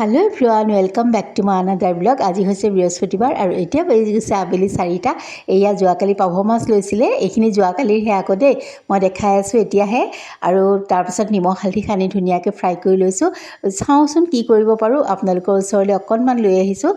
Hello' everyone, welcome back to my another blog. আজি হৈছে বৃহস্পতিবাৰ আৰু এতিয়া বাজি গৈছে আবেলি 4টা। এয়া যোৱাকালি পাভ মাছ লৈছিলে, এইখিনি যোৱাকালিৰহে আকৌ দেই, মই দেখাই আছোঁ এতিয়াহে। আৰু তাৰপিছত নিমখ হালধি সানি ধুনীয়াকৈ ফ্ৰাই কৰি লৈছোঁ। চাওঁচোন কি কৰিব পাৰোঁ, আপোনালোকৰ ওচৰলৈ অকণমান লৈ আহিছোঁ।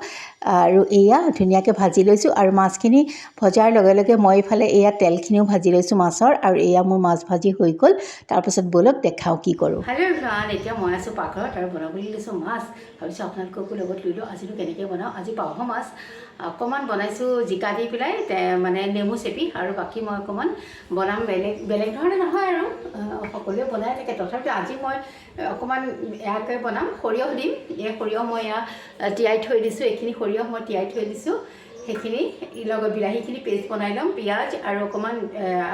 আৰু এয়া ধুনীয়াকৈ ভাজি লৈছোঁ আৰু মাছখিনি ভজাৰ লগে লগে মই এইফালে এয়া তেলখিনিও ভাজি লৈছোঁ মাছৰ। আৰু এয়া মোৰ মাছ ভাজি হৈ গ'ল। তাৰপিছত ব'লক দেখাওঁ কি কৰোঁ। হেল্ল' এভৰিৱান, এতিয়া মই আছোঁ পাকঘৰত আৰু বনাবলৈ লৈছোঁ মাছ। ভাবিছোঁ আপোনালোককো লগত লৈ লওঁ। আজিনো কেনেকৈ বনাওঁ, আজি পাভ মাছ অকণমান বনাইছোঁ জিকা দি পেলাই, মানে নেমু চেপি। আৰু বাকী মই অকণমান বনাম বেলেগ ধৰণে নহয় আৰু সকলোৱে বনাই থাকে। তথাপিও আজি মই অকণমান এয়াকৈ বনাম, সৰিয়হ দিম। এই সৰিয়হ মই এয়া তিয়াই থৈ দিছোঁ, এইখিনি সৰিয়হ মই তিয়াই থৈ দিছোঁ। সেইখিনি লগত বিলাহীখিনি পেষ্ট বনাই ল'ম, পিঁয়াজ আৰু অকণমান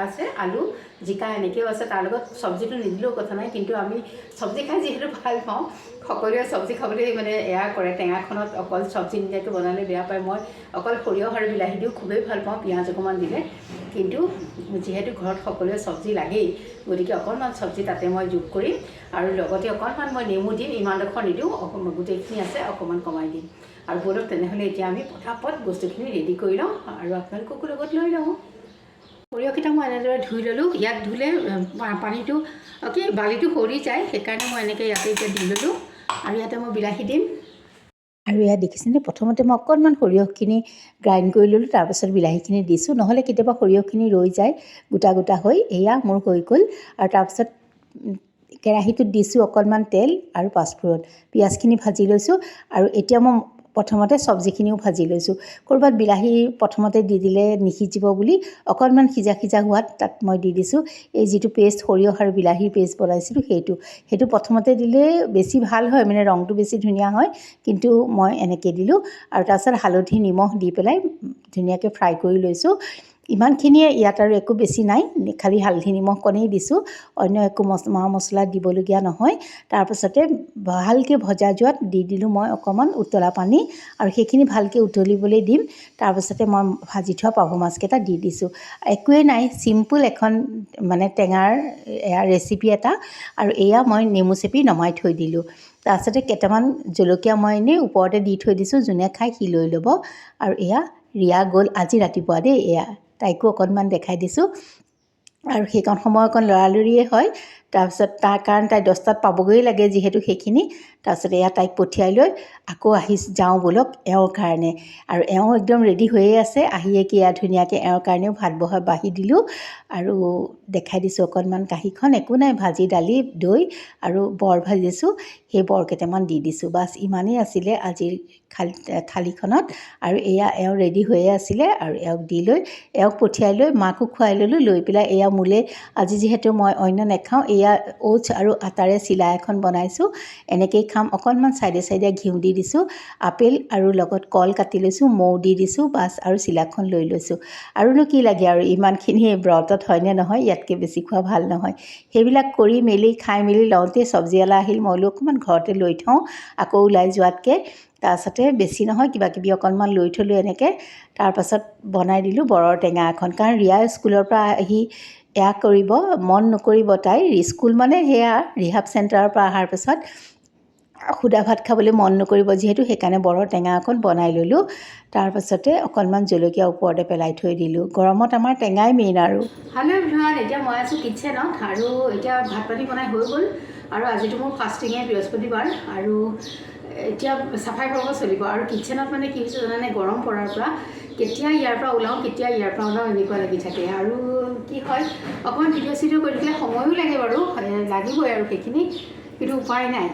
আছে আলু, জিকা এনেকৈও আছে। তাৰ লগত চব্জিটো নিদিলেও কথা নাই, কিন্তু আমি চব্জি খাই যিহেতু ভাল পাওঁ, সকলোৱে চব্জি খাবলৈ মানে এয়া কৰে। টেঙাখনত অকল চব্জি নিদিয়াকৈ বনালে বেয়া পায়। মই অকল সৰিয়হ আৰু বিলাহী দিও খুবেই ভাল পাওঁ, পিঁয়াজ অকণমান দিলে। কিন্তু যিহেতু ঘৰত সকলোৱে চব্জি লাগেই, গতিকে অকণমান চব্জি তাতে মই যোগ কৰিম। আৰু লগতে অকণমান মই নেমু দিম, ইমানডোখৰ নিদিওঁ, গোটেইখিনি আছে অকণমান কমাই দিম। আৰু ব'লক তেনেহ'লে এতিয়া আমি পটাপট বস্তুখিনি ৰেডি কৰি লওঁ আৰু আপোনালোককো লগত লৈ লওঁ। সৰিয়হকেইটা মই এনেদৰে ধুই ল'লোঁ। ইয়াত ধুলে পানীটো বালিটো সৰি যায়, সেইকাৰণে মই এনেকৈ ইয়াতে এতিয়া দি ল'লোঁ। আৰু ইয়াতে মই বিলাহী দিম। আৰু ইয়াত দেখিছেনে, প্ৰথমতে মই অকণমান সৰিয়হখিনি গ্ৰাইণ্ড কৰি ল'লোঁ, তাৰপাছত বিলাহীখিনি দিছোঁ। নহ'লে কেতিয়াবা সৰিয়হখিনি ৰৈ যায় গোটা গোটা হৈ। এয়া মোৰ হৈ গ'ল। আৰু তাৰপিছত কেৰাহীটোত দিছোঁ অকণমান তেল আৰু পাঁচফোৰণ, পিঁয়াজখিনি ভাজি লৈছোঁ। আৰু এতিয়া মই প্ৰথমতে চব্জিখিনিও ভাজি লৈছোঁ। ক'ৰবাত বিলাহী প্ৰথমতে দি দিলে নিসিজিব বুলি অকণমান সিজা হোৱাত তাত মই দি দিছোঁ এই যিটো পেষ্ট, সৰিয়হ আৰু বিলাহীৰ পেষ্ট বনাইছিলোঁ, সেইটো প্ৰথমতে দিলে বেছি ভাল হয়, মানে ৰংটো বেছি ধুনীয়া হয়। কিন্তু মই এনেকৈ দিলোঁ। আৰু তাৰপিছত হালধি নিমখ দি পেলাই ধুনীয়াকৈ ফ্ৰাই কৰি লৈছোঁ। ইমানখিনিয়ে, ইয়াত আৰু একো বেছি নাই, খালি হালধি নিমখ কণেই দিছোঁ, অন্য একো মা মছলা দিবলগীয়া নহয়। তাৰপাছতে ভালকৈ ভজা যোৱাত দি দিলোঁ মই অকণমান উতলা পানী, আৰু সেইখিনি ভালকৈ উতলিবলৈ দিম। তাৰপাছতে মই ভাজি থোৱা পাভ মাছকেইটা দি দিছোঁ। একোৱেই নাই, চিম্পুল এখন মানে টেঙাৰ এয়া ৰেচিপি এটা। আৰু এয়া মই নেমু চেপি নমাই থৈ দিলোঁ। তাৰপাছতে কেইটামান জলকীয়া মই এনেই ওপৰতে দি থৈ দিছোঁ, যোনে খাই সি লৈ ল'ব। আৰু এয়া ৰিয়া গ'ল আজি ৰাতিপুৱা দেই, এয়া তাইকো অকণমান দেখাই দিছোঁ। আৰু সেইকণ সময় অকণ লৰালৰিয়ে হয়। তাৰপিছত কাৰণ তাই 10টাত পাবগৈয়ে লাগে যিহেতু সেইখিনি। তাৰপিছত এয়া তাইক পঠিয়াই লৈ আকৌ যাওঁ ব'লক এওঁৰ কাৰণে। আৰু এওঁ একদম ৰেডি হৈয়ে আছে, আহিয়ে কি এয়া ধুনীয়াকৈ এওঁৰ কাৰণেও ভাত বাঢ়ি দিলোঁ। আৰু দেখাই দিছোঁ অকণমান কাঁহীখন, একো নাই, ভাজি দালি দৈ আৰু বৰ ভাজিছোঁ, সেই বৰ কেইটামান দি দিছোঁ। বাছ ইমানেই আছিলে আজিৰ থালিখনত। আৰু এয়া এওঁ ৰেডি হৈয়ে আছিলে, আৰু এওঁক দি লৈ এওঁক পঠিয়াই লৈ মাকো খুৱাই ল'লোঁ। লৈ পেলাই এয়া মোলৈ আজি যিহেতু মই অন্য নাখাওঁ, এয়া অ'টছ আৰু আটাৰে চিলা এখন বনাইছোঁ, এনেকৈয়ে খাম। অকণমান চাইডে ঘিউ দি দিছোঁ, আপেল আৰু লগত কল কাটি লৈছোঁ, মৌ দি দিছোঁ, বাছ আৰু চিলাখন লৈ লৈছোঁ। আৰুনো কি লাগে, আৰু ইমানখিনি ব্ৰতত হয়নে নহয়, ইয়াতকৈ বেছি খোৱা ভাল নহয়। সেইবিলাক কৰি মেলি খাই মেলি লওঁতেই চব্জিৱালা আহিল। মই বোলো অকণমান ঘৰতে লৈ থওঁ আকৌ ওলাই যোৱাতকৈ। তাৰপাছতে বেছি নহয়, কিবাকিবি অকণমান লৈ থ'লোঁ এনেকৈ। তাৰপাছত বনাই দিলোঁ বৰৰ টেঙা এখন, কাৰণ ৰিয়া স্কুলৰ পৰা আহি এয়া কৰিব মন নকৰিব তাইৰ। স্কুল মানে সেয়া ৰিহাব চেণ্টাৰৰ পৰা অহাৰ পাছত সুদা ভাত খাবলৈ মন নকৰিব যিহেতু, সেইকাৰণে বৰৰ টেঙা অকণ বনাই ল'লোঁ। তাৰপাছতে অকণমান জলকীয়া ওপৰতে পেলাই থৈ দিলোঁ। গৰমত আমাৰ টেঙাই মেইন। আৰু হেল্ল' এভৰিৱান, এতিয়া মই আছোঁ কিটচেনত। আৰু এতিয়া ভাত পানী বনাই হৈ গ'ল। আৰু আজিতো মোৰ ফাষ্টিঙে, বৃহস্পতিবাৰ। আৰু এতিয়া চাফাই কৰিব চলিব। আৰু কিটচেনত মানে কি হৈছে জানানে, গৰম পৰাৰ পৰা কেতিয়া ইয়াৰ পৰা ওলাওঁ, কেতিয়া ইয়াৰ পৰা ওলাওঁ, এনেকুৱা লাগি থাকে। আৰু কি হয়, অকণমান ভিডিঅ' চিডিঅ' কৰি থাকিলে সময়ো লাগে বাৰু, লাগিবই আৰু সেইখিনি, কিন্তু উপায় নাই।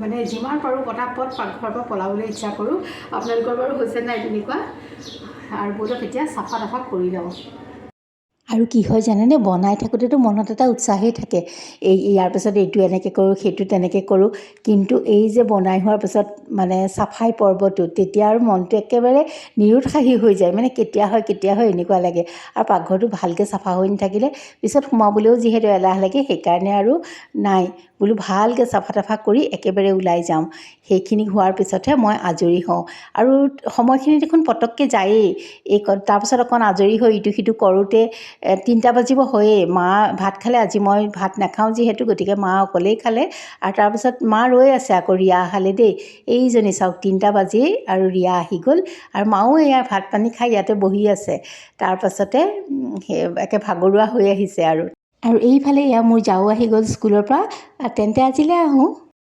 মানে যিমান পাৰোঁ পটাপট পাকঘৰৰ পৰা পলাবলৈ ইচ্ছা কৰোঁ। আপোনালোকৰ বাৰু হৈছে নাই তেনেকুৱা? আৰু ব'লক এতিয়া চাফা তাফা কৰি লওঁ। আৰু কি হয় জানেনে, বনাই থাকোঁতেতো মনত এটা উৎসাহেই থাকে, ইয়াৰ পিছত এইটো এনেকৈ কৰোঁ, সেইটো তেনেকৈ কৰোঁ। কিন্তু এই যে বনাই হোৱাৰ পিছত মানে চাফাই পৰ্বটো, তেতিয়া আৰু মনটো একেবাৰে নিৰুৎসাহী হৈ যায়। মানে কেতিয়া হয় এনেকুৱা লাগে। আৰু পাকঘৰটো ভালকৈ চাফা হৈ নাথাকিলে পিছত সোমাবলৈও যিহেতু এলাহ লাগে, সেইকাৰণে আৰু নাই বোলো ভালকৈ চাফা তাফা কৰি একেবাৰে ওলাই যাওঁ। সেইখিনি হোৱাৰ পিছতহে মই আজৰি হওঁ। আৰু সময়খিনি দেখোন পটককৈ যায়েই। তাৰপিছত অকণ আজৰি হৈ ইটো সিটো কৰোঁতে 3টা বাজিব হয়েই। মা ভাত খালে, আজি মই ভাত নাখাওঁ যিহেতু, গতিকে মা অকলেই খালে। আৰু তাৰপিছত মা ৰৈ আছে, আকৌ ৰিয়া আহালে দেই। এইজনী চাওক 3টা বাজি আৰু ৰিয়া আহি গ'ল, আৰু মাও এয়া ভাত পানী খাই ইয়াতে বহি আছে। তাৰপাছতে একে ভাগৰুৱা হৈ আহিছে আৰু এইফালে এয়া মোৰ জাও আহি গ'ল স্কুলৰ পৰা। তেন্তে আজিলৈ আহোঁ।